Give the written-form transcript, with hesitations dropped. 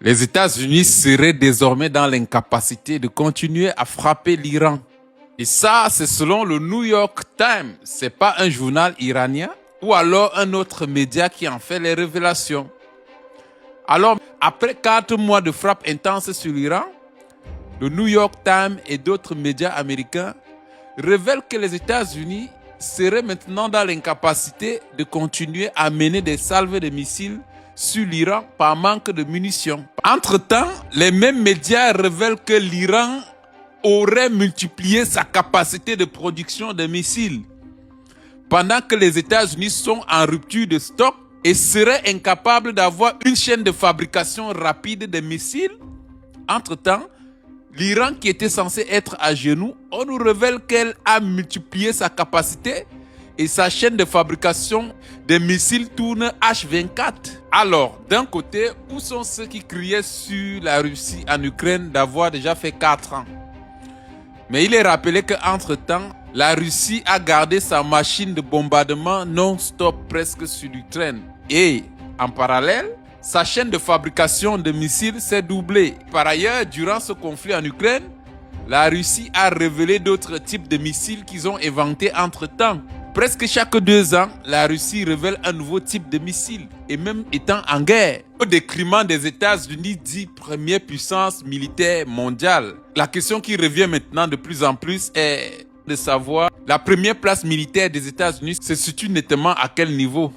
Les États-Unis seraient désormais dans l'incapacité de continuer à frapper l'Iran. Et ça, c'est selon le New York Times. C'est pas un journal iranien ou alors un autre média qui en fait les révélations. Alors, après 4 mois de frappe intense sur l'Iran, le New York Times et d'autres médias américains révèlent que les États-Unis seraient maintenant dans l'incapacité de continuer à mener des salves de missiles sur l'Iran par manque de munitions. Entre-temps, les mêmes médias révèlent que l'Iran aurait multiplié sa capacité de production de missiles, pendant que les États-Unis sont en rupture de stock et seraient incapables d'avoir une chaîne de fabrication rapide de missiles. Entre-temps, l'Iran, qui était censé être à genoux, on nous révèle qu'elle a multiplié sa capacité et sa chaîne de fabrication des missiles tourne H24. Alors, d'un côté, où sont ceux qui criaient sur la Russie en Ukraine d'avoir déjà fait 4 ans? Mais il est rappelé qu'entre-temps, la Russie a gardé sa machine de bombardement non-stop presque sur l'Ukraine. Et, en parallèle, sa chaîne de fabrication de missiles s'est doublée. Par ailleurs, durant ce conflit en Ukraine, la Russie a révélé d'autres types de missiles qu'ils ont inventés entre-temps. Presque chaque 2 ans, la Russie révèle un nouveau type de missile, et même étant en guerre. Au détriment des États-Unis, dit première puissance militaire mondiale. La question qui revient maintenant de plus en plus est de savoir la première place militaire des États-Unis se situe nettement à quel niveau?